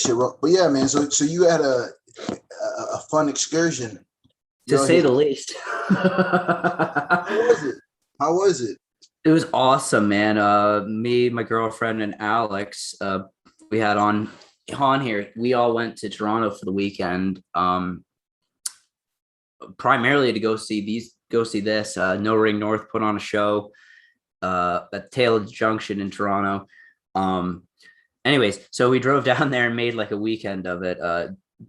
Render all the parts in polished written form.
that shit, bro. But yeah, man. So you had a fun excursion. To Yo, say the least. how was it? How was it? It was awesome, man. Me, my girlfriend, and Alex, we had on here. We all went to Toronto for the weekend, primarily to go see this. No Ring North put on a show at Taylor Junction in Toronto. Anyways, so we drove down there and made like a weekend of it.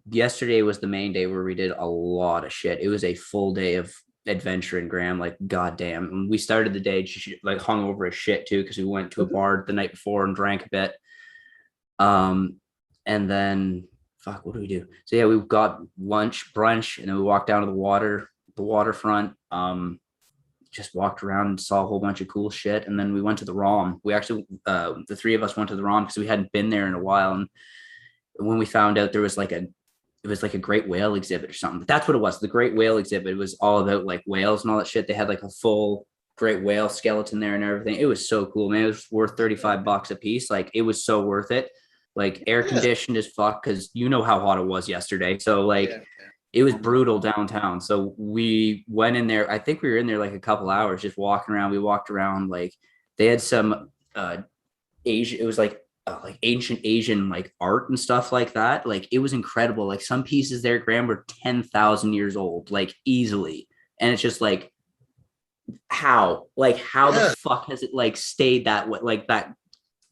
Yesterday was the main day where we did a lot of shit. It was a full day of adventuring, Graham. Like, goddamn. And we started the day like hung over as shit too, because we went to a bar the night before and drank a bit. And then fuck, what do we do? So yeah, we got lunch, brunch, and then we walked down to the waterfront. Just walked around and saw a whole bunch of cool shit. And then we went to the ROM. We actually, the three of us went to the ROM because we hadn't been there in a while. And when we found out there was it was like a great whale exhibit or something. But that's what it was. The great whale exhibit was all about like whales and all that shit. They had like a full great whale skeleton there and everything. It was so cool, man. It was worth $35 a piece. Like, it was so worth it. Like, air conditioned as fuck, because you know how hot it was yesterday. So like, it was brutal downtown. So we went in there. I think we were in there like a couple hours just walking around. We walked around, like, they had some Asian, it was like ancient Asian like art and stuff like that. Like, it was incredible. Like, some pieces there, Graham, were 10,000 years old, like, easily. And it's just like, how the fuck has it like stayed that way, like that,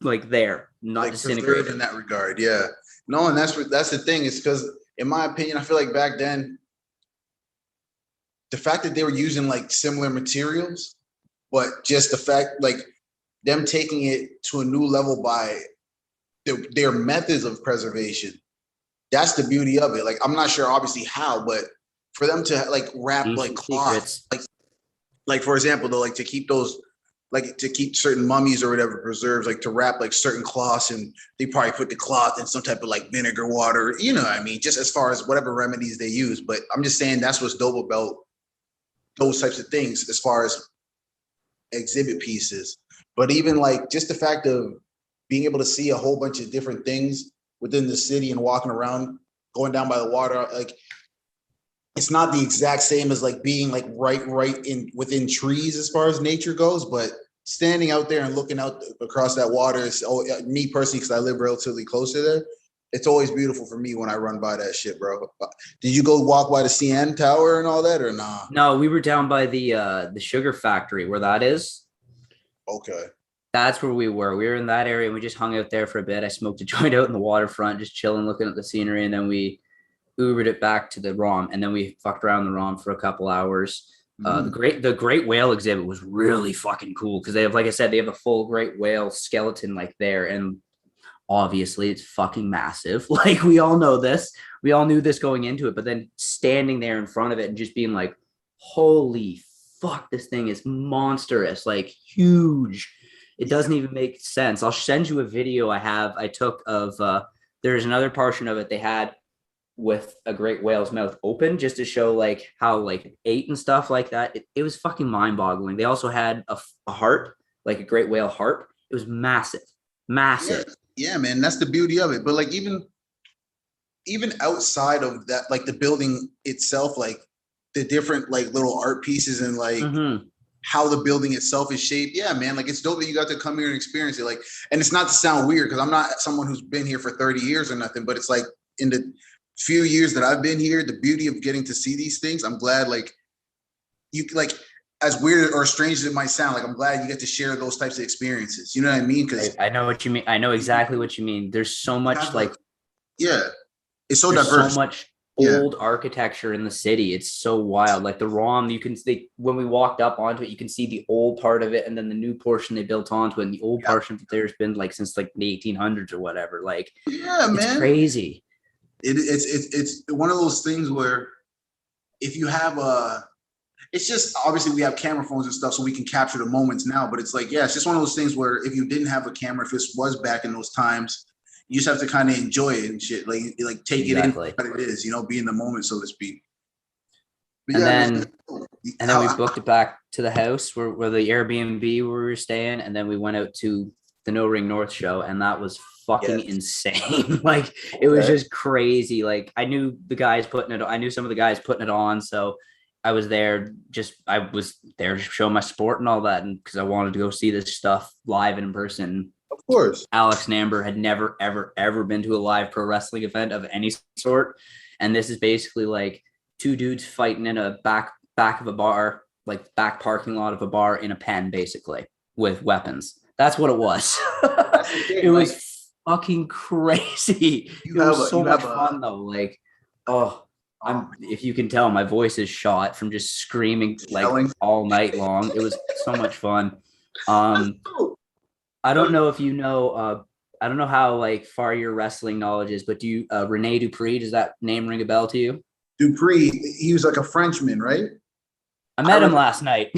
like there, not like disintegrated in that regard? Yeah, no, and that's the thing. Is because, in my opinion, I feel like back then, the fact that they were using like similar materials, but just the fact, like, them taking it to a new level by their methods of preservation, that's the beauty of it. Like, I'm not sure obviously how, but for them to like wrap like cloth, like for example, though, like to keep those, like to keep certain mummies or whatever preserves, like to wrap like certain cloths, and they probably put the cloth in some type of like vinegar water, you know what I mean? Just as far as whatever remedies they use. But I'm just saying that's what's dope about those types of things as far as exhibit pieces. But even like just the fact of being able to see a whole bunch of different things within the city and walking around, going down by the water, like, it's not the exact same as like being like right in within trees as far as nature goes, but standing out there and looking out across that water is, me personally, because I live relatively close to there, it's always beautiful for me when I run by that shit, bro. Did you go walk by the CN Tower and all that, or nah? No, we were down by the sugar factory, where that is. Okay. That's where we were. We were in that area and we just hung out there for a bit. I smoked a joint out in the waterfront, just chilling, looking at the scenery, and then we Ubered it back to the ROM, and then we fucked around the ROM for a couple hours. The great whale exhibit was really fucking cool, because they have, like I said, they have a full great whale skeleton like there, and obviously it's fucking massive. Like, we all know this. We all knew this going into it, but then standing there in front of it and just being like, holy fuck, this thing is monstrous, like huge. It doesn't even make sense. I'll send you a video I took of there's another portion of it they had with a great whale's mouth open, just to show like how like it ate and stuff like that. It was fucking mind-boggling. They also had a harp, like a great whale harp. It was massive. Yeah, man, that's the beauty of it. But like, even outside of that, like the building itself, like the different like little art pieces and like how the building itself is shaped. Yeah, man, like, it's dope that you got to come here and experience it. Like, and it's not to sound weird, because I'm not someone who's been here for 30 years or nothing, but it's like, in the few years that I've been here, the beauty of getting to see these things, I'm glad, like, you, like, as weird or strange as it might sound, like, I'm glad you get to share those types of experiences. You know what I mean? Because I know what you mean. I know exactly what you mean. There's so much like, it's so diverse. So much old architecture in the city. It's so wild. Like the ROM, you can see when we walked up onto it, you can see the old part of it, and then the new portion they built onto it, and the old portion that there's been like since like the 1800s or whatever. Like, it's crazy. It's one of those things where, if you have it's just, obviously we have camera phones and stuff so we can capture the moments now, but it's like, it's just one of those things where if you didn't have a camera, if this was back in those times, you just have to kind of enjoy it and shit, like take it in what it is, you know, be in the moment, so to speak. But and then we booked it back to the house where the Airbnb where we were staying, and then we went out to the No Ring North show, and that was fucking Yes. insane. Like it was Okay. just crazy. Like I knew the guys putting it. I knew some of the guys putting it on, so I was there. I was there to show my sport and all that, and because I wanted to go see this stuff live and in person. Of course. Alex Namber had never, ever, ever been to a live pro wrestling event of any sort, and this is basically like two dudes fighting in a back of a bar, like back parking lot of a bar in a pen, basically with weapons. That's what it was. That's the thing. It Like was fucking crazy. It you have was a, so you much have a, fun though. Like, oh, um, if you can tell, my voice is shot from just screaming like yelling. all night long. It was so much fun. Um, I don't know if you know. I don't know how like far your wrestling knowledge is, but do you Rene Dupree? Does that name ring a bell to you? Dupree, he was like a Frenchman, right? I met him last night.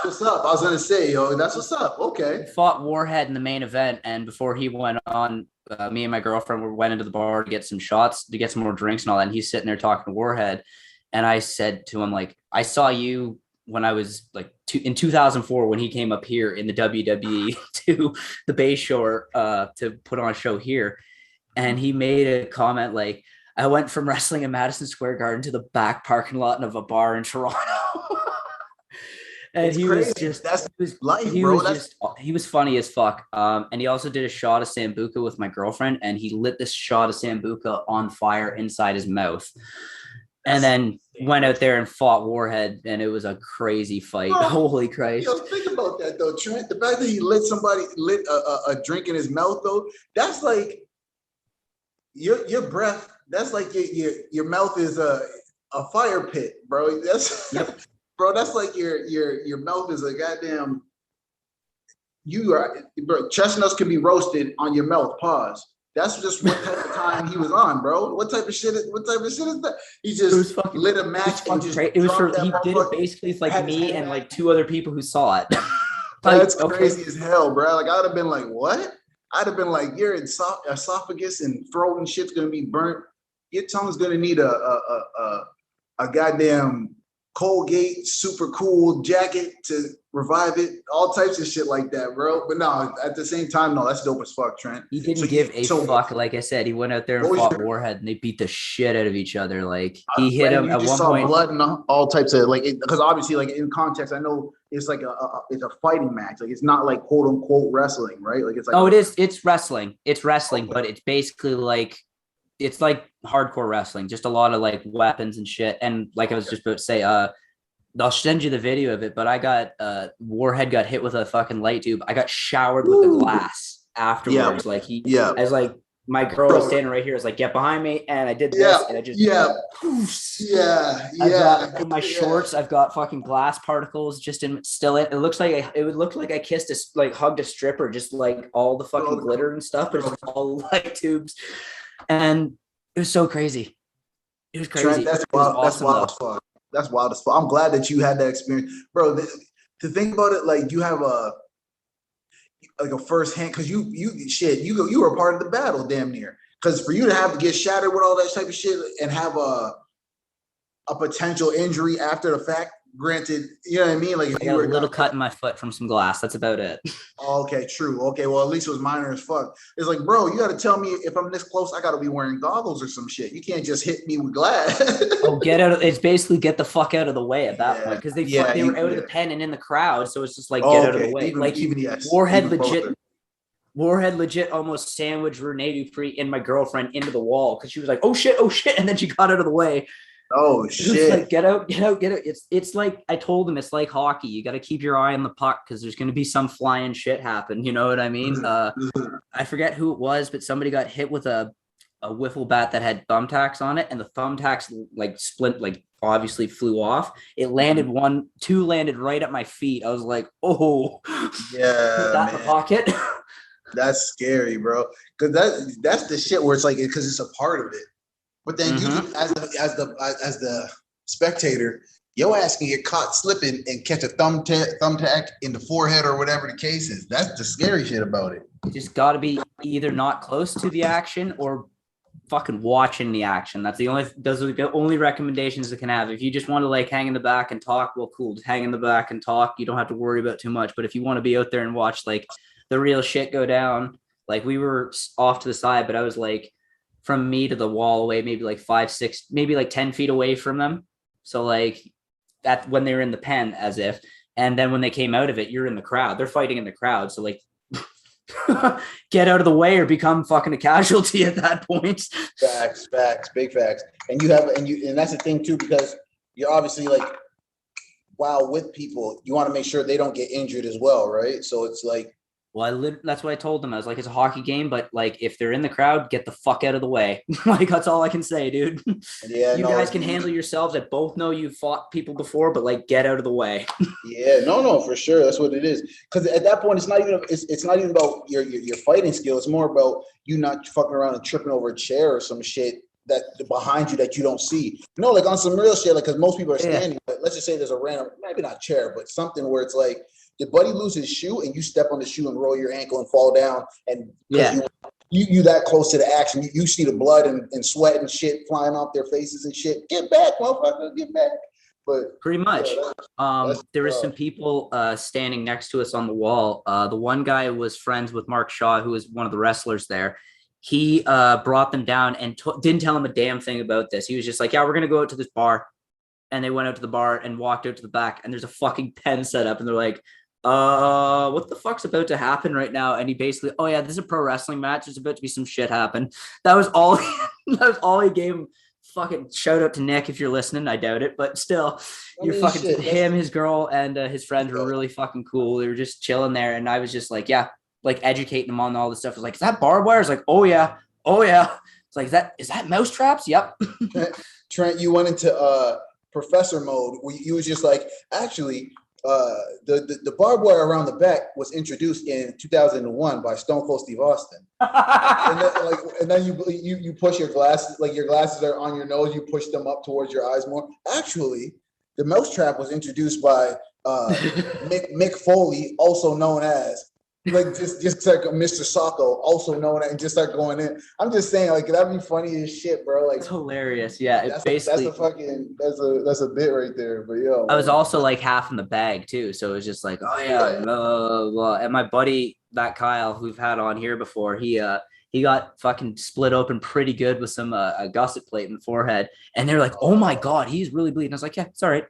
What's up? I was gonna say, yo, that's what's up. Okay. Fought Warhead in the main event, and before he went on, me and my girlfriend went into the bar to get some shots, to get some more drinks and all that. And he's sitting there talking to Warhead, and I said to him, like, I saw you when I was like in 2004 when he came up here in the WWE to the Bay Shore to put on a show here, and he made a comment like, I went from wrestling in Madison Square Garden to the back parking lot of a bar in Toronto. And It's he crazy. was just That's he was, life, he bro. was That's just he was funny as fuck. And he also did a shot of Sambuca with my girlfriend, and he lit this shot of Sambuca on fire inside his mouth. And then went out there and fought Warhead, and it was a crazy fight. Bro, Holy Christ. yo, think about that though, Trent. The fact that he lit a drink in his mouth though, that's like your breath. That's like your mouth is a fire pit, bro. That's Yep. bro. That's like your mouth is a goddamn. You are, bro. Chestnuts can be roasted on your mouth. Pause. That's just what type of time he was on, bro. What type of shit is that? He just lit a match and just it was for dropped that he did it motherfucker. basically like Had his me hand and out. like two other people who saw it. Like, That's okay. crazy as hell, bro. Like I'd have been like, what? I'd have been like, your esophagus and throat and shit's gonna be burnt. Your tongue's gonna need a goddamn Colgate super cool jacket to revive it. All types of shit like that, bro. But no, at the same time, no, that's dope as fuck, Trent. He didn't So give a so fuck. Like I said, he went out there what and was fought your Warhead, and they beat the shit out of each other. Like he hit and him you at just one saw point. blood and all types of like because obviously like in context, I know it's like it's a fighting match. Like it's not like quote unquote wrestling, right? Like it's like Oh, it is. It's wrestling. It's wrestling, but it's basically like it's like hardcore wrestling. Just a lot of like weapons and shit. And like I was just about to say, I'll send you the video of it. But I got Warhead got hit with a fucking light tube. I got showered with the glass afterwards. Like yeah. I was like, my girl was standing right here. Is like, get behind me, and I did this, and I just I've got in my shorts. I've got fucking glass particles just still in. It looks like it would look like I kissed hugged a stripper, just like all the fucking glitter and stuff, but it's all light tubes, and it was so crazy. It was crazy. Trent, that's It was wild. That's awesome, wild though. as fuck. That's wild as fuck. I'm glad that you had that experience, bro. To think about it, like you have a first hand because you were a part of the battle, damn near. Because for you to have to get shattered with all that type of shit and have a potential injury after the fact, granted, you know what I mean? Like if I you got were a little cut in my foot from some glass. That's about it. okay, true. Okay, well, at least it was minor as fuck. It's like, bro, you got to tell me if I'm this close, I got to be wearing goggles or some shit. You can't just hit me with glass. Oh, get out of it's basically get the fuck out of the way at that point because they were out of the yeah. pen and in the crowd, so it's just like get out of the way. Even, like even yes, Warhead even legit closer. Warhead legit almost sandwiched Rene Dupree and my girlfriend into the wall because she was like, oh shit, and then she got out of the way. Oh It was shit! like get out. It's like I told him it's like hockey. You got to keep your eye on the puck because there's going to be some flying shit happen. You know what I mean? I forget who it was, but somebody got hit with a wiffle bat that had thumbtacks on it, and the thumbtacks like split, like obviously flew off. It landed two landed right at my feet. I was like, oh, Yeah, put that in the pocket. that's scary, bro. Because that's the shit where it's like because it's a part of it. But then you can, as the spectator, your ass can get caught slipping and catch a thumbtack in the forehead or whatever the case is. That's the scary shit about it. You just got to be either not close to the action or fucking watching the action. Those are the only recommendations that can have. If you just want to like hang in the back and talk, well, cool. Just hang in the back and talk. You don't have to worry about too much. But if you want to be out there and watch like the real shit go down, Like we were off to the side, but I was like from me to the wall away, maybe like 5, 6, maybe like 10 feet away from them. So like that when they were in the pen, as if, and then when they came out of it, you're in the crowd. They're fighting in the crowd. So like get out of the way or become fucking a casualty at that point. Facts, big facts. And that's the thing too, because you're obviously like, while with people, you want to make sure they don't get injured as well, right? So it's like, Well, that's what I told them. I was like, it's a hockey game, but like if they're in the crowd, get the fuck out of the way. Like that's all I can say, dude. yeah, You guys can handle yourselves. I both know you've fought people before, but like get out of the way. Yeah, no, for sure. That's what it is. Because at that point, it's not even about your fighting skill. It's more about you not fucking around and tripping over a chair or some shit that behind you that you don't see. Like on some real shit, like because most people are standing. But let's just say there's a random, maybe not chair, but something where it's like, did Buddy lose his shoe and you step on the shoe and roll your ankle and fall down and you that close to the action, you see the blood and sweat and shit flying off their faces and shit. Get back, motherfucker, get back. But pretty much. There was some people standing next to us on the wall. The one guy was friends with Mark Shaw, who was one of the wrestlers there. He brought them down and didn't tell them a damn thing about this. He was just like, yeah, we're going to go out to this bar. And they went out to the bar and walked out to the back and there's a fucking pen set up and they're like, what the fuck's about to happen right now? And he basically, oh yeah, this is a pro wrestling match. There's about to be some shit happen. That was all. That was all he gave him. Fucking shout out to Nick if you're listening. I doubt it, but still, him, his girl, and his friends were really fucking cool. They were just chilling there, and I was just like, yeah, like educating them on all this stuff. I was like, is that barbed wire? I was like, oh yeah. It's like, is that mouse traps? Yep. Trent, you went into professor mode. You was just like, actually. The barbed wire around the back was introduced in 2001 by Stone Cold Steve Austin. and then you push your glasses, like your glasses are on your nose, you push them up towards your eyes more. Actually, the mousetrap was introduced by Mick Foley, also known as like just like Mr. Socko, also known as, and just start going in. I'm just saying, like that'd be funny as shit, bro. Like it's hilarious. Yeah, that's a bit right there. But yo, I was also like half in the bag too, so it was just like, oh yeah, blah, blah, blah. And my buddy, that Kyle, who we've had on here before, he got fucking split open pretty good with some a gusset plate in the forehead, and they're like, oh my god, he's really bleeding. I was like, yeah, it's all right,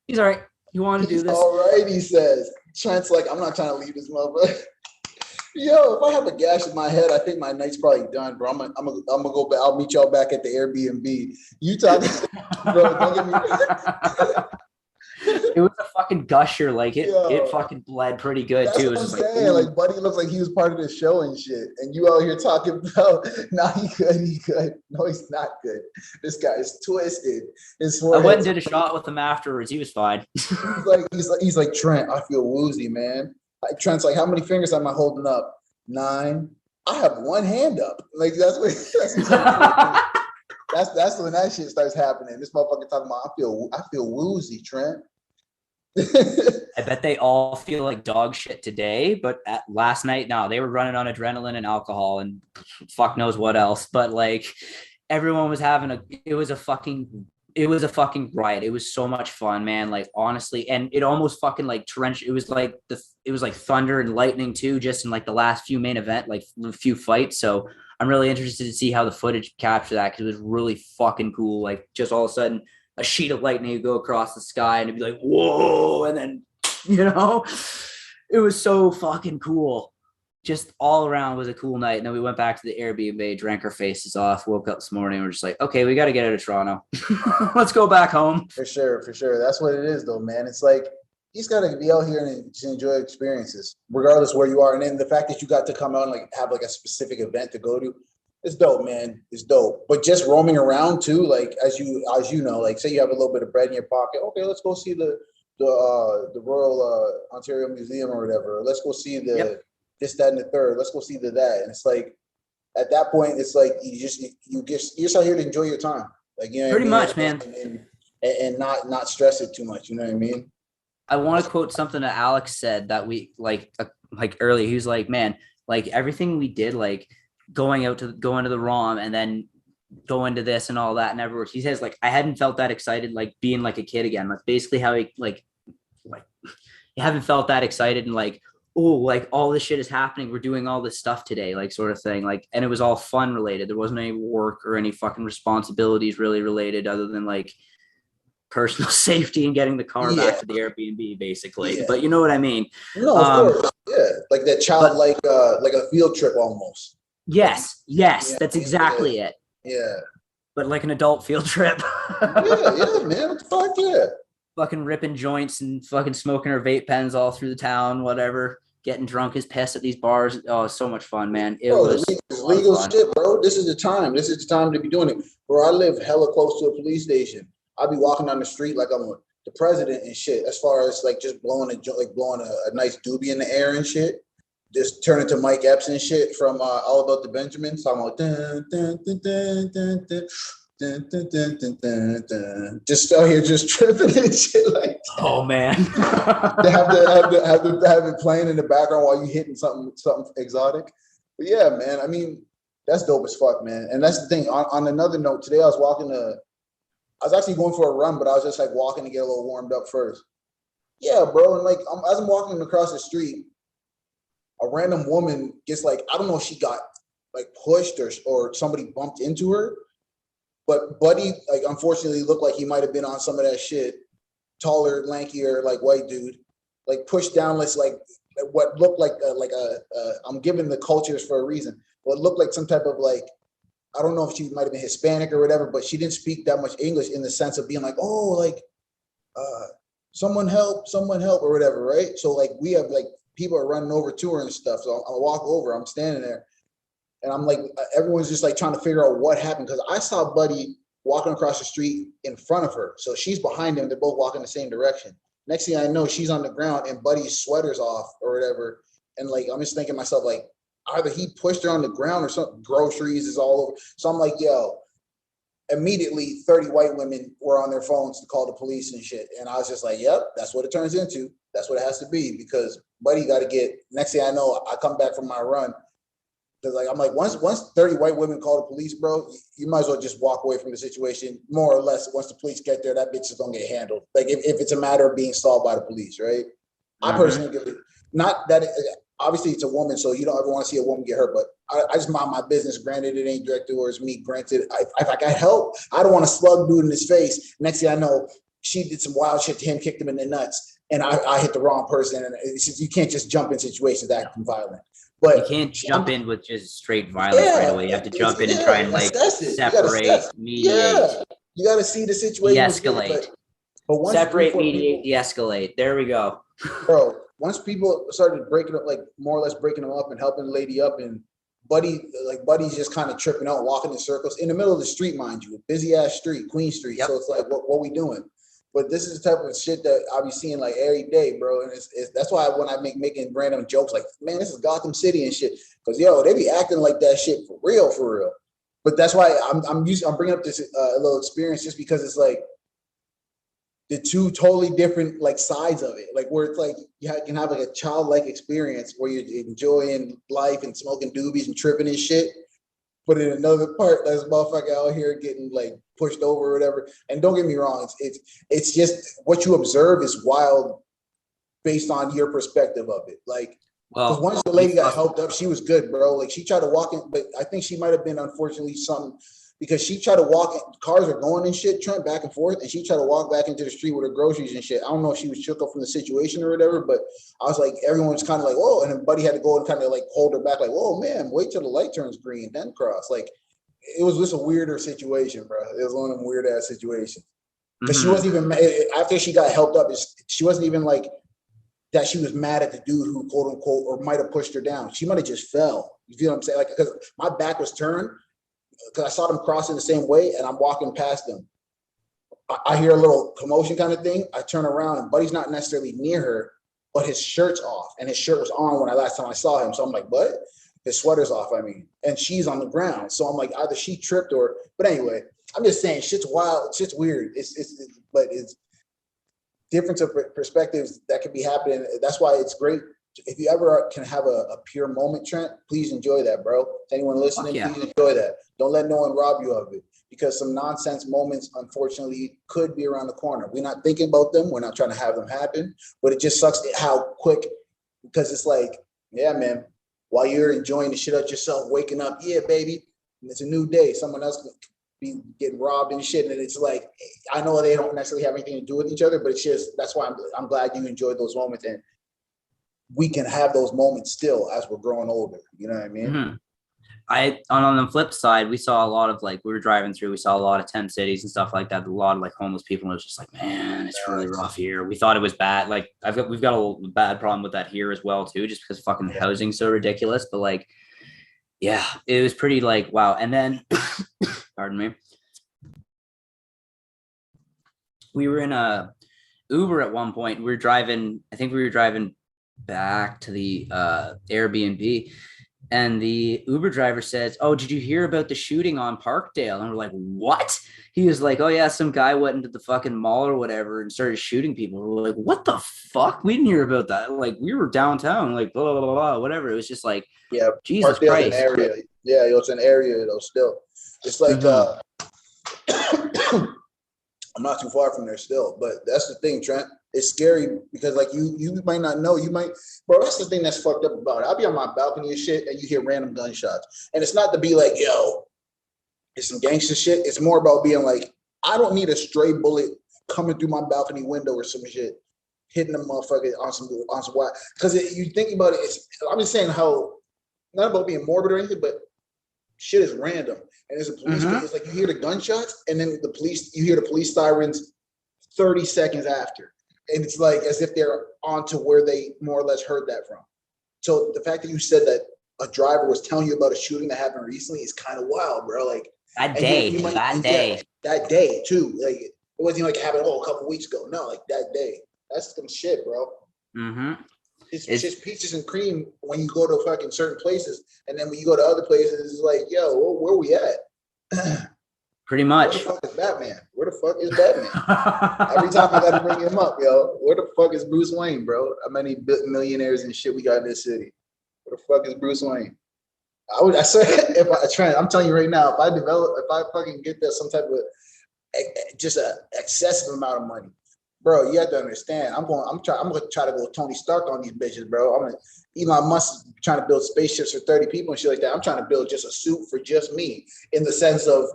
he's all right. You want to do this? All right, he says. Trent's like, I'm not trying to leave this motherfucker. Yo, if I have a gash in my head, I think my night's probably done, bro. I'm gonna go back. I'll meet y'all back at the Airbnb. You talking, bro? Don't get me. It was a fucking gusher, like it fucking bled pretty good. That's too. It was what I'm saying. Like Buddy looks like he was part of the show and shit, and you out here talking about, nah, he good. No, he's not good. This guy is twisted. I went and did a shot with him afterwards. He was fine. he's like Trent. I feel woozy, man. Trent's like, how many fingers am I holding up? 9. I have one hand up. Like that's when that shit starts happening. This motherfucker talking about, I feel woozy, Trent. I bet they all feel like dog shit today, but last night, no, they were running on adrenaline and alcohol and fuck knows what else. But like everyone was it was a fucking riot. It was so much fun, man. Like honestly, and it almost fucking like torrential. It was like thunder and lightning too, just in like the last few main event, like a few fights. So I'm really interested to see how the footage capture that because it was really fucking cool. Like just all of a sudden a sheet of lightning would go across the sky and it'd be like, whoa. And then, it was so fucking cool. Just all around was a cool night. And then we went back to the Airbnb, drank our faces off, woke up this morning. We're just like, okay, we got to get out of Toronto. Let's go back home. For sure. That's what it is though, man. It's like, you just got to be out here and just enjoy experiences, regardless where you are. And then the fact that you got to come out and like have like a specific event to go to, it's dope, man. It's dope. But just roaming around too, like as you know, like say you have a little bit of bread in your pocket. Okay, let's go see the Royal Ontario Museum or whatever. Let's go see the this, that, and the third. Let's go see that. And it's like at that point, it's like you're just out here to enjoy your time, like pretty much, man, and not stress it too much. You know what I mean? I want to quote something that Alex said that we like earlier. He was like, man, like everything we did, like going to the ROM and then going to this and all that and everywhere. He says like I hadn't felt that excited, like being like a kid again. That's basically how he like you haven't felt that excited and like, oh, like all this shit is happening. We're doing all this stuff today, like sort of thing. Like, and it was all fun related. There wasn't any work or any fucking responsibilities really related other than like personal safety and getting the car Yeah, back to the Airbnb, basically. yeah. But you know what I mean? No, of Um, course. Yeah. Like that but childlike, like a field trip almost. Like, yes, yeah, that's yeah, exactly it. yeah. But like an adult field trip. Yeah, yeah, man. What the fuck? Yeah. Fucking ripping joints and fucking smoking our vape pens all through the town, whatever. Getting drunk as pests at these bars. Oh, so much fun, man. It Bro, was it's a lot of legal fun. shit, bro. This is the time. This is the time to be doing it. Bro, I live hella close to a police station. I'll be walking down the street like I'm the president and shit. As far as like just blowing a nice doobie in the air and shit. Just turn it to Mike Epps and shit from All About the Benjamins. Talking about dun, dun, dun, dun, dun, dun. Dun, dun, dun, dun, dun, dun. Just out here just tripping and shit like that. Oh man. They have it playing in the background while you hitting something exotic. But yeah, man, I mean, that's dope as fuck, man. And that's the thing. On another note, today I was actually going for a run, but I was just like walking to get a little warmed up first. Yeah, bro. And like as I'm walking across the street, a random woman gets like, I don't know if she got like pushed or somebody bumped into her. But Buddy, like, unfortunately, looked like he might have been on some of that shit. Taller, lankier, like white dude, like pushed down. Let's like what looked like I'm giving the cultures for a reason. What looked like some type of like, I don't know if she might have been Hispanic or whatever, but she didn't speak that much English in the sense of being like, oh, like, someone help, or whatever, right? So like we have like people are running over to her and stuff. So I'll walk over. I'm standing there. And I'm like, everyone's just like trying to figure out what happened because I saw Buddy walking across the street in front of her. So she's behind him. They're both walking the same direction. Next thing I know, she's on the ground and Buddy's sweater's off or whatever. And like, I'm just thinking to myself, like, either he pushed her on the ground or something, groceries is all over. So I'm like, yo, immediately 30 white women were on their phones to call the police and shit. And I was just like, yep, that's what it turns into. That's what it has to be because Buddy got to get, next thing I know, I come back from my run. Because like I'm like once 30 white women call the police, bro, you might as well just walk away from the situation. More or less, once the police get there, that bitch is gonna get handled. Like if it's a matter of being solved by the police, right? I personally not that obviously it's a woman, so you don't ever want to see a woman get hurt. But I just mind my business. Granted, it ain't direct towards me. Granted, if I got help, I don't want to slug dude in his face. Next thing I know, she did some wild shit to him, kicked him in the nuts, and I hit the wrong person. And it's just, you can't just jump in situations acting violent. But you can't jump in with just straight violence right away. You have to jump in and try and like separate, mediate. Yeah, you got to see the situation. De-escalate. But once separate, mediate, de-escalate. There we go. Bro, once people started breaking up, like more or less breaking them up and helping the lady up, and Buddy's just kind of tripping out, walking in circles in the middle of the street, mind you, a busy ass street, Queen Street. Yep. So it's like, what we doing? But this is the type of shit that I'll be seeing like every day, bro. And it's that's why when I making random jokes like, man, this is Gotham City and shit. Because yo, they be acting like that shit for real. But that's why I'm bringing up this little experience just because it's like the two totally different like sides of it. Like where it's like you can have like a childlike experience where you're enjoying life and smoking doobies and tripping and shit. But in another part, there's a motherfucker out here getting like pushed over or whatever. And don't get me wrong, it's just what you observe is wild based on your perspective of it. Like, because once the lady got helped up, she was good, bro. Like she tried to walk in, but I think she might have been unfortunately something because she tried to walk in, cars are going and shit, Trent, back and forth, and she tried to walk back into the street with her groceries and shit. I don't know if she was shook up from the situation or whatever, but I was like, everyone's kind of like, whoa, and then Buddy had to go and kind of like hold her back, like, whoa, man, wait till the light turns green, then cross. Like, it was just a weirder situation, bro. It was one of them weird ass situations. Because she wasn't even, after she got helped up, she wasn't even like that she was mad at the dude who quote unquote, or might have pushed her down. She might have just fell. You feel what I'm saying? Like, because my back was turned, because I saw them crossing the same way and I'm walking past them. I hear a little commotion kind of thing. I turn around and Buddy's not necessarily near her, but his shirt's off and his shirt was on when last time I saw him. So I'm like, what? His sweater's off, I mean, and she's on the ground. So I'm like, either she tripped but anyway, I'm just saying shit's wild. Shit's weird. But it's difference of perspectives that could be happening. That's why it's great. If you ever can have a pure moment, Trent, please enjoy that, bro. To anyone listening, please enjoy that. Don't let no one rob you of it because some nonsense moments, unfortunately, could be around the corner. We're not thinking about them. We're not trying to have them happen, but it just sucks how quick because it's like, yeah, man, while you're enjoying the shit out yourself, waking up, yeah, baby, and it's a new day. Someone else could be getting robbed and shit, and it's like, I know they don't necessarily have anything to do with each other, but it's just that's why I'm glad you enjoyed those moments, and we can have those moments still as we're growing older. You know what I mean? Mhm. On the flip side, we saw a lot of like we were driving through, we saw a lot of tent cities and stuff like that. A lot of like homeless people, and it was just like, man, it's really rough here. We thought it was bad. Like we've got a bad problem with that here as well too, just because fucking housing's so ridiculous. But like, yeah, it was pretty like wow. And then, pardon me, we were in a Uber at one point. We were driving. I think we were driving back to the Airbnb. And the Uber driver says, "Oh, did you hear about the shooting on Parkdale?" And we're like, "What?" He was like, "Oh yeah, some guy went into the fucking mall or whatever and started shooting people." We're like, "What the fuck? We didn't hear about that." Like we were downtown, like blah blah blah, blah whatever. It was just like, Yeah, Jesus Parkdale's an Christ. area. Yeah, it's an area though. Still, it's like I'm not too far from there still, but that's the thing, Trent. It's scary because like you might not know, bro. That's the thing that's fucked up about it. I'll be on my balcony and shit, and you hear random gunshots, and it's not to be like, yo, it's some gangster shit. It's more about being like, I don't need a stray bullet coming through my balcony window or some shit, hitting a motherfucker on some why. Because you think about it, I'm just saying how not about being morbid or anything, but shit is random. And there's a police, it's like you hear the gunshots, and then you hear the police sirens 30 seconds after. And it's like as if they're on to where they more or less heard that from. So the fact that you said that a driver was telling you about a shooting that happened recently is kind of wild, bro. Like that day too. Like it wasn't like it happened a couple weeks ago. No, like that day. That's some shit, bro. It's just peaches and cream when you go to fucking certain places, and then when you go to other places, it's like, yo, where we at? Pretty much. Where the fuck is Batman? Where the fuck is Batman? Every time I gotta bring him up, yo. Where the fuck is Bruce Wayne, bro? How many millionaires and shit we got in this city? Where the fuck is Bruce Wayne? I say I'm telling you right now, if I fucking get that some type of just an excessive amount of money, bro, you have to understand. I'm gonna try to go Tony Stark on these bitches, bro. Elon Musk trying to build spaceships for 30 people and shit like that. I'm trying to build just a suit for just me in the sense of,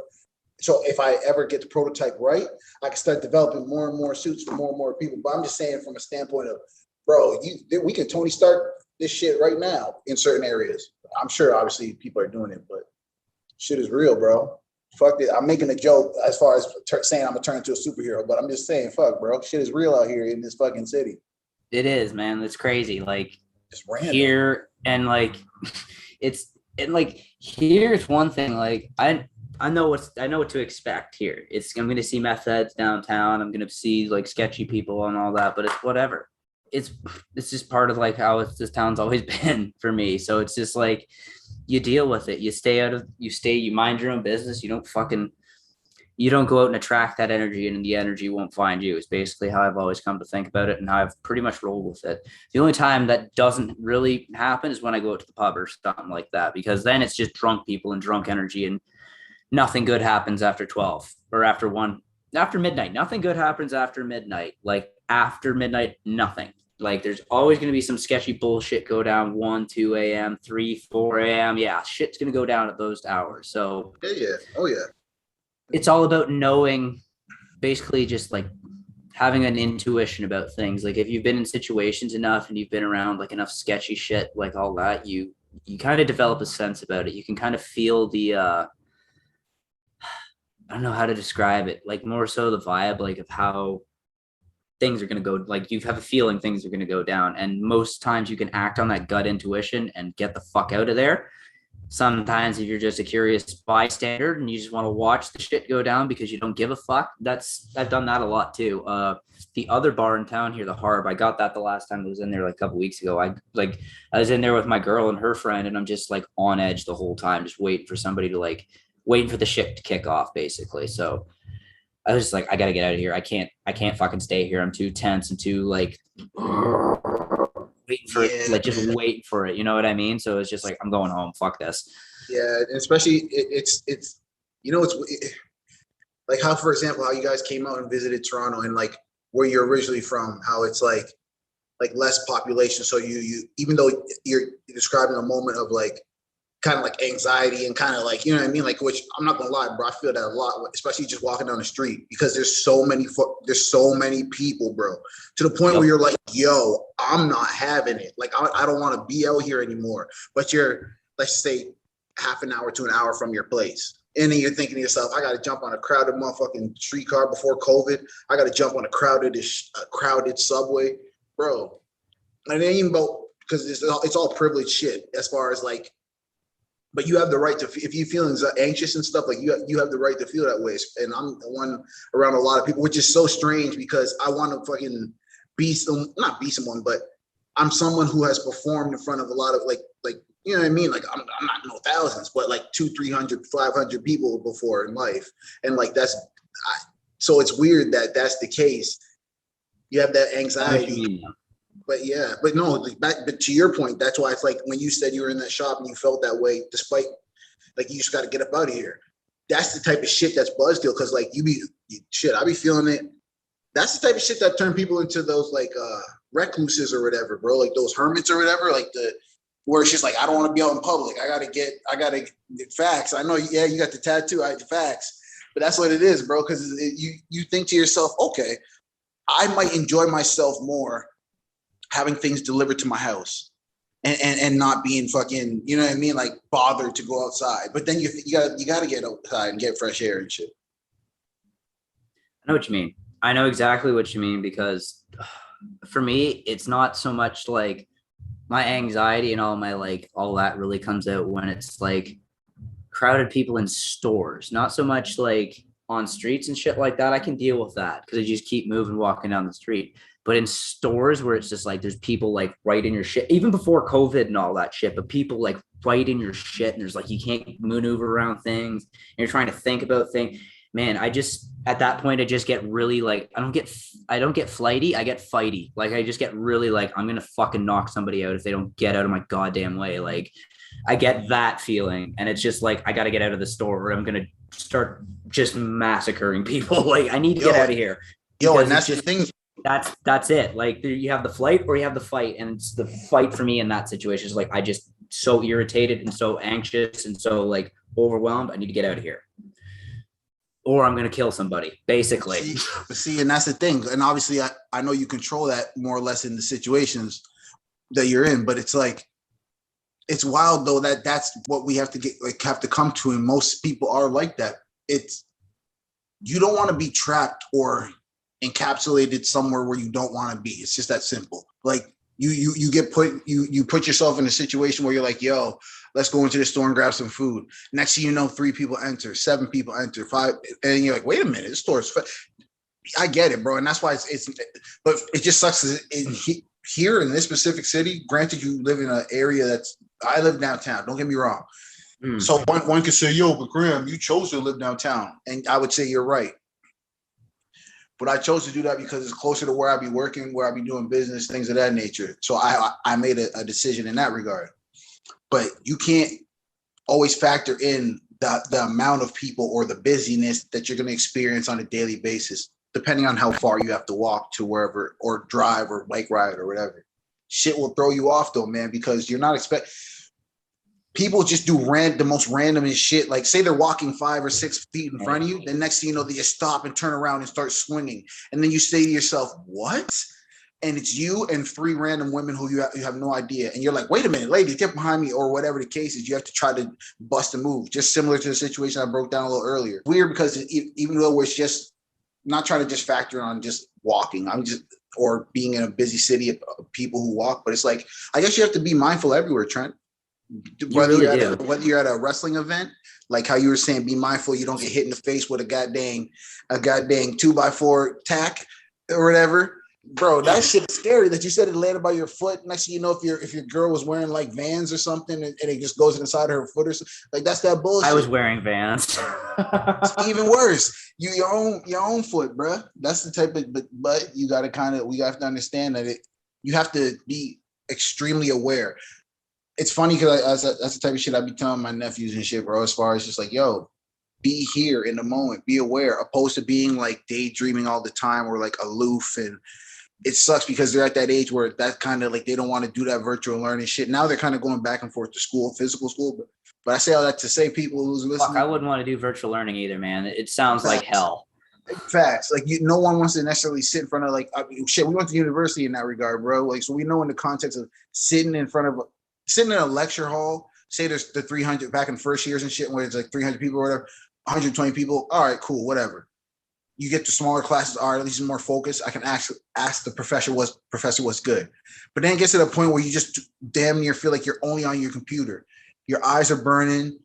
so if I ever get the prototype right, I can start developing more and more suits for more and more people. But I'm just saying from a standpoint of, bro, we can Tony Stark this shit right now in certain areas. I'm sure obviously people are doing it, but shit is real, bro. Fuck it. I'm making a joke as far as saying I'm gonna turn into a superhero, but I'm just saying, fuck, bro. Shit is real out here in this fucking city. It is, man. It's crazy. Like here and like here's one thing. Like I know what to expect here. I'm gonna see meth heads downtown. I'm gonna see like sketchy people and all that, but it's whatever. It's just part of like how this town's always been for me. So it's just like you deal with it. You mind your own business. You don't go out and attract that energy, and the energy won't find you. It's basically how I've always come to think about it, and how I've pretty much rolled with it. The only time that doesn't really happen is when I go out to the pub or something like that, because then it's just drunk people and drunk energy, and nothing good happens after 12 or after midnight. Nothing good happens after midnight. Like after midnight, nothing. Like there's always going to be some sketchy bullshit go down 1, 2 a.m., 3, 4 a.m. Yeah, shit's going to go down at those hours. So yeah. Oh yeah. It's all about knowing, basically just like having an intuition about things. Like if you've been in situations enough and you've been around like enough sketchy shit, like all that, you kind of develop a sense about it. You can kind of feel the I don't know how to describe it, like more so the vibe, like of how things are going to go. Like you have a feeling things are going to go down, and most times you can act on that gut intuition and get the fuck out of there. Sometimes if you're just a curious bystander and you just want to watch the shit go down because you don't give a fuck, I've done that a lot too. The other bar in town here, the Harb, I got that the last time I was in there like a couple weeks ago. I was in there with my girl and her friend, and I'm just like on edge the whole time, just waiting for the shit to kick off, basically. So I was just like, I gotta get out of here. I can't fucking stay here. I'm too tense and too like waiting for it, like just waiting for it. You know what I mean? So it's just like, I'm going home. Fuck this. Yeah, especially it's like how, for example, how you guys came out and visited Toronto and like where you're originally from, how it's like like less population. So you even though you're describing a moment of like kind of like anxiety and kind of like, you know what I mean? Like, which I'm not gonna lie, bro, I feel that a lot, especially just walking down the street because there's so many people, bro, to the point where Yep. you're like, yo, I'm not having it. Like, I don't want to be out here anymore. But you're, let's say, half an hour to an hour from your place. And then you're thinking to yourself, I got to jump on a crowded motherfucking streetcar before COVID. I got to jump on a crowded subway, bro. And it ain't even about, because it's all privileged shit as far as like, but you have the right to, if you're feeling anxious and stuff, like you have the right to feel that way. And I'm the one around a lot of people, which is so strange because I want to fucking not be someone, but I'm someone who has performed in front of a lot of like, you know what I mean? Like I'm not no thousands, but like 200, 300, 500 people before in life. And like, so it's weird that that's the case. You have that anxiety. But yeah, but no, but to your point, that's why it's like when you said you were in that shop and you felt that way, despite like you just got to get up out of here. That's the type of shit that's buzz deal. Cause like I be feeling it. That's the type of shit that turn people into those like recluses or whatever, bro. Like those hermits or whatever. Like where it's just like, I don't want to be out in public. I gotta get facts. I know, yeah, you got the tattoo, I had the facts, but that's what it is, bro. Cause you think to yourself, okay, I might enjoy myself more having things delivered to my house and not being fucking, you know what I mean? Like bothered to go outside. But then you gotta get outside and get fresh air and shit. I know what you mean. I know exactly what you mean because for me, it's not so much like my anxiety and all that really comes out when it's like crowded people in stores, not so much like on streets and shit like that. I can deal with that because I just keep moving, walking down the street. But in stores where it's just like there's people like right in your shit, even before COVID and all that shit, but people like right in your shit, and there's like you can't maneuver around things, and you're trying to think about things. Man, I just at that point I just get really like I don't get flighty, I get fighty. Like I just get really like I'm gonna fucking knock somebody out if they don't get out of my goddamn way. Like I get that feeling, and it's just like I got to get out of the store, or I'm gonna start just massacring people. Like I need to get out of here. And that's the thing. That's it. Like you have the flight or you have the fight, and it's the fight for me in that situation. Is like I just so irritated and so anxious and so like overwhelmed. I need to get out of here, or I'm gonna kill somebody. Basically. See, and that's the thing. And obviously, I know you control that more or less in the situations that you're in, but it's like it's wild though that's what we have to come to, and most people are like that. It's you don't want to be trapped or encapsulated somewhere where you don't want to be. It's just that simple. Like you put yourself in a situation where you're like, yo, let's go into the store and grab some food. Next thing you know, 3 people enter, 7 people enter, 5, and you're like, wait a minute, this store's I get it, bro. And that's why it's but it just sucks here in this specific city. Granted, you live in an area I live downtown, don't get me wrong. So one could say, yo, but Graham, you chose to live downtown. And I would say you're right. But I chose to do that because it's closer to where I be working, where I be doing business, things of that nature. So I made a decision in that regard. But you can't always factor in the amount of people or the busyness that you're going to experience on a daily basis, depending on how far you have to walk to wherever, or drive or bike ride or whatever. Shit will throw you off though, man, because you're not people just do the most random shit. Like say they're walking 5 or 6 feet in front of you. Then next thing you know, they just stop and turn around and start swinging. And then you say to yourself, what? And it's you and 3 random women who you have no idea. And you're like, wait a minute, lady, get behind me, or whatever the case is. You have to try to bust a move. Just similar to the situation I broke down a little earlier. Weird because even though we're just not trying to just factor on just walking, or being in a busy city of people who walk, but it's like, I guess you have to be mindful everywhere, Trent. Whether you're at a wrestling event, like how you were saying, be mindful you don't get hit in the face with a goddamn 2x4 tack or whatever. Bro, that shit is scary that you said it landed by your foot. Next thing you know, if your girl was wearing like Vans or something and it just goes inside her foot or something, like that's that bullshit. I was wearing Vans. It's even worse. Your own foot, bro. That's the type of but you gotta we have to understand that you have to be extremely aware. It's funny because that's the type of shit I be telling my nephews and shit, bro. As far as just like, yo, be here in the moment, be aware, opposed to being like daydreaming all the time or like aloof and it sucks because they're at that age where that kind of like they don't want to do that virtual learning shit. Now they're kind of going back and forth to school, physical school. But I say all that to say people who's Fuck, I listening. wouldn't want to do virtual learning either, man. It sounds like Facts. hell. Facts. Like no one wants to necessarily sit in front of like shit. We went to university in that regard, bro. Like so we know in the context of sitting in a lecture hall. Say there's the 300 back in first years and shit where it's like 300 people or whatever, 120 people. All right, cool, whatever. You get to smaller classes, all right, at least more focused. I can ask the professor what's good. But then it gets to the point where you just damn near feel like you're only on your computer. Your eyes are burning.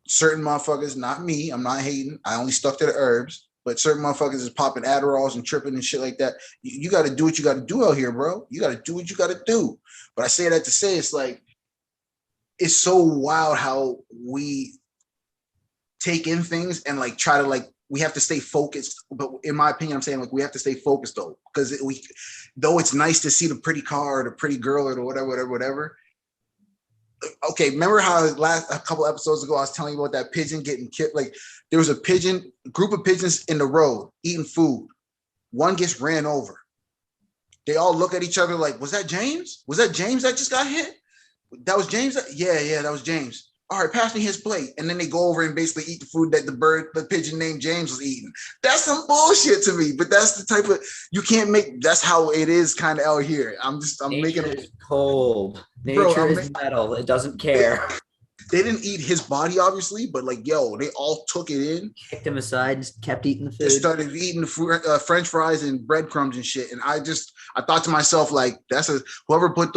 Certain motherfuckers, not me, I'm not hating. I only stuck to the herbs, but certain motherfuckers is popping Adderalls and tripping and shit like that. You got to do what you got to do out here, bro. You got to do what you got to do. But I say that to say it's like, it's so wild how we take in things and like try to like, we have to stay focused. But in my opinion, I'm saying like we have to stay focused though, because though it's nice to see the pretty car or the pretty girl or the whatever. Okay, remember how a couple episodes ago I was telling you about that pigeon getting killed? Like there was a group of pigeons in the road eating food. One gets ran over. They all look at each other like, was that James? Was that James that just got hit? That was James? Yeah, that was James. All right, pass me his plate. And then they go over and basically eat the food that the pigeon named James was eating. That's some bullshit to me, but that's the type of, that's how it is kind of out here. I'm Nature making is cold. Nature is metal. It doesn't care. They didn't eat his body, obviously, but like, yo, they all took it in. Kicked him aside and kept eating the food. They started eating the French fries and breadcrumbs and shit. And I thought to myself, like, whoever put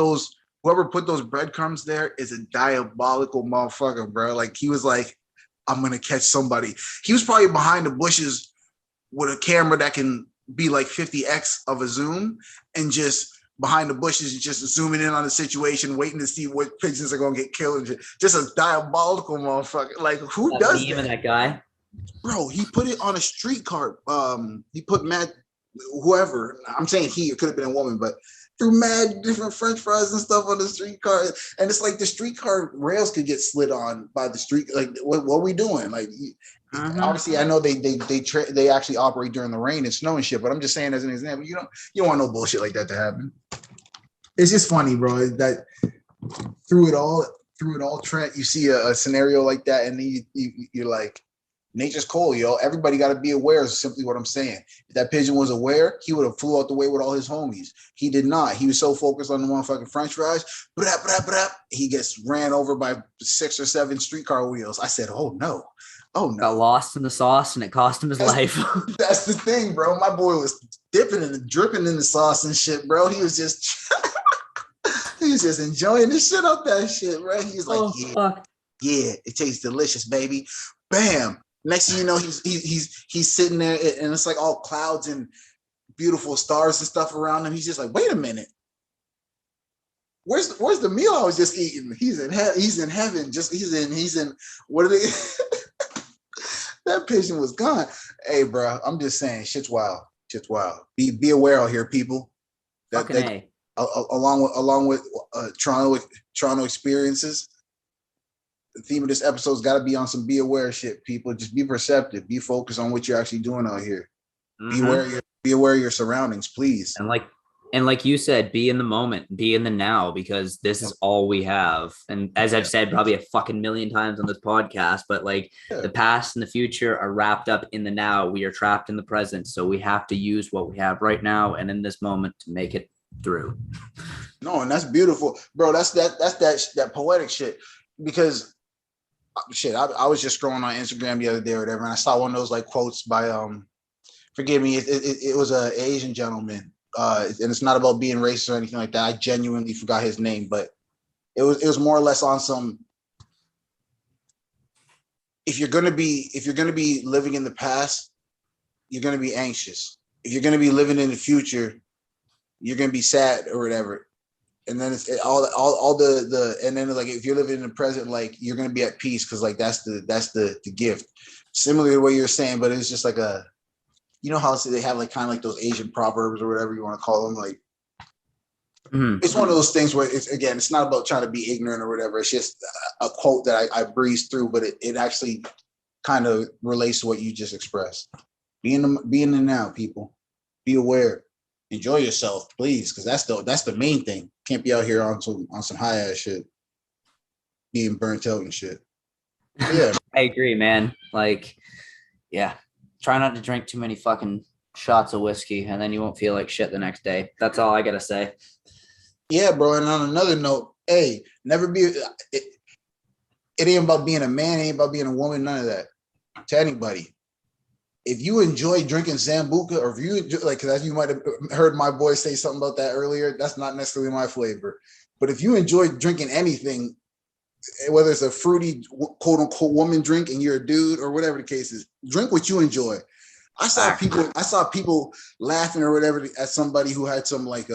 those breadcrumbs there is a diabolical motherfucker, bro. Like he was like, I'm gonna catch somebody. He was probably behind the bushes with a camera that can be like 50x of a zoom and just behind the bushes and just zooming in on the situation, waiting to see what pigeons are gonna get killed. And just a diabolical motherfucker. Like who does that guy? Bro, he put it on a streetcar. He put whoever, I'm saying it could have been a woman, but threw mad different French fries and stuff on the streetcar, and it's like the streetcar rails could get slid on by the street. Like, what are we doing? Like, obviously, I know they actually operate during the rain and snow and shit, but I'm just saying as an example, you don't want no bullshit like that to happen. It's just funny, bro. That through it all, Trent, you see a scenario like that, and then you're like, nature's cold, yo. Everybody got to be aware is simply what I'm saying. If that pigeon was aware, he would have flew out the way with all his homies. He did not. He was so focused on the motherfucking French fries. He gets ran over by 6 or 7 streetcar wheels. I said, oh no. Got lost in the sauce and it cost him his life. That's the thing, bro. My boy was dipping and dripping in the sauce and shit, bro. He was just enjoying the shit out that shit, bro. He's like, yeah, it tastes delicious, baby. Bam. Next thing you know, he's sitting there and it's like all clouds and beautiful stars and stuff around him. He's just like, wait a minute. Where's the meal I was just eating? He's in heaven. He's in what are they? That pigeon was gone. Hey, bro, I'm just saying, shit's wild. Be aware out here, people. Along with Toronto experiences. The theme of this episode's got to be on some be aware shit, people. Just be perceptive, be focused on what you're actually doing out here. Mm-hmm. Be aware of your surroundings, please. And like you said, be in the moment, be in the now, because this is all we have. And as I've said probably a fucking million times on this podcast, but like the past and the future are wrapped up in the now. We are trapped in the present, so we have to use what we have right now and in this moment to make it through. No, and that's beautiful, bro. That's that poetic shit, because I was just scrolling on Instagram the other day or whatever, and I saw one of those like quotes by forgive me, it was an Asian gentleman, and it's not about being racist or anything like that. I genuinely forgot his name, but it was more or less on some. If you're gonna be living in the past, you're gonna be anxious. If you're gonna be living in the future, you're gonna be sad or whatever. And then it's all the and then like if you're living in the present, like you're gonna be at peace because like that's the gift. Similar to what you're saying, but it's just like you know how they have like kind of like those Asian proverbs or whatever you want to call them. Like it's one of those things where it's not about trying to be ignorant or whatever. It's just a quote that I breezed through, but it actually kind of relates to what you just expressed. Be in the now, people. Be aware. enjoy yourself, please, because that's the main thing. Can't be out here on some high ass shit, being burnt out and shit. But yeah, I agree, man. Like, yeah, try not to drink too many fucking shots of whiskey, and then you won't feel like shit the next day. That's all I gotta say. yeah, bro. And on another note, hey, never be. It ain't about being a man, it ain't about being a woman, none of that. To anybody, if you enjoy drinking Sambuca, or if you enjoy, like, as you might have heard my boy say something about that earlier, that's not necessarily my flavor. But if you enjoy drinking anything, whether it's a fruity quote unquote woman drink and you're a dude or whatever the case is, drink what you enjoy. I saw people laughing or whatever at somebody who had some like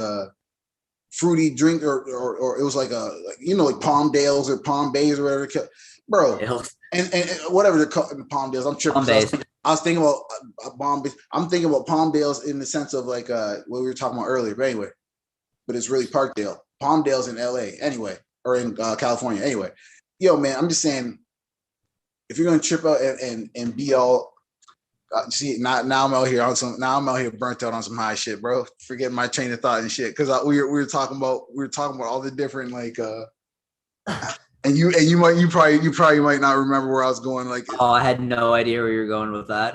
fruity drink or it was like like Palmdales or Palm Bays or whatever, bro. And whatever they're called, Palmdales. I'm tripping. I was thinking about I'm thinking about Palmdales in the sense of like what we were talking about earlier. But anyway, but it's really Parkdale. Palmdale's in LA anyway, or in California anyway. Yo, man, I'm just saying, if you're gonna trip out and be all see, now I'm out here burnt out on some high shit, bro. Forget my train of thought and shit, because we were talking about all the different like and you probably might not remember where I was going. Like, oh, I had no idea where you were going with that.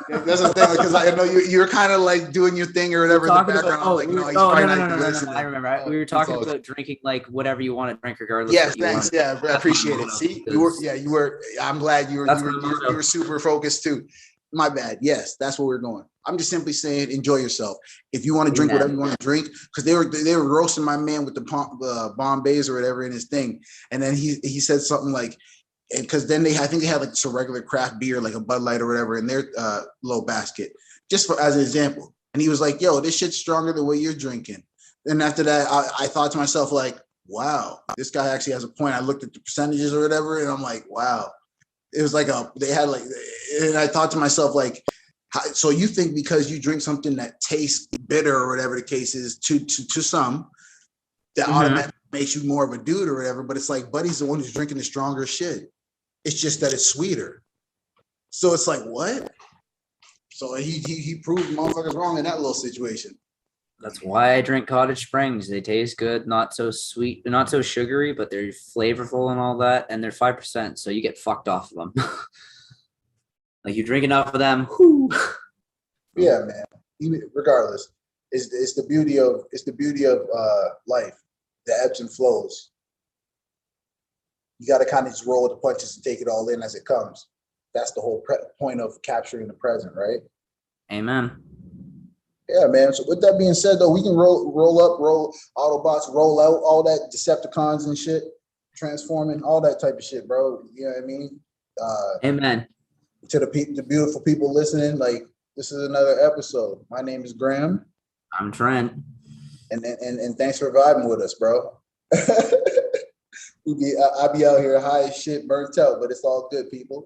That's the thing, because I know you're kind of like doing your thing or whatever in the background. I'm like, no, he's probably not listening. I remember. We were talking about drinking like whatever you want to drink, regardless. Yes, thanks. Yeah, I appreciate it. See, you were. I'm glad you were super focused too. My bad. Yes, that's where we're going. I'm just simply saying, enjoy yourself. If you want to drink whatever you want to drink, because they were roasting my man with the Bombays or whatever in his thing, and then he said something like, and because then I think they had like some regular craft beer, like a Bud Light or whatever, in their low basket, just as an example. And he was like, "Yo, this shit's stronger than what you're drinking." Then after that, I thought to myself like, "Wow, this guy actually has a point." I looked at the percentages or whatever, and I'm like, "Wow." It was like they had like, and I thought to myself like, so you think because you drink something that tastes bitter or whatever the case is to some, that automatically makes you more of a dude or whatever? But it's like Buddy's the one who's drinking the stronger shit. It's just that it's sweeter. So it's like, what? So he proved motherfuckers wrong in that little situation. That's why I drink Cottage Springs. They taste good, not so sweet, not so sugary, but they're flavorful and all that. And they're 5%, so you get fucked off of them. Like, you drink enough of them. Whoo. Yeah, man. Regardless, it's the beauty of life, the ebbs and flows. You got to kind of just roll with the punches and take it all in as it comes. That's the whole point of capturing the present, right? Amen. Yeah, man. So with that being said, though, we can roll up, roll Autobots, roll out, all that Decepticons and shit, transforming, all that type of shit, bro. You know what I mean? Amen. To the beautiful people listening, like, this is another episode. My name is Graham. I'm Trent. And thanks for vibing with us, bro. I be out here high as shit, burnt out, but it's all good, people.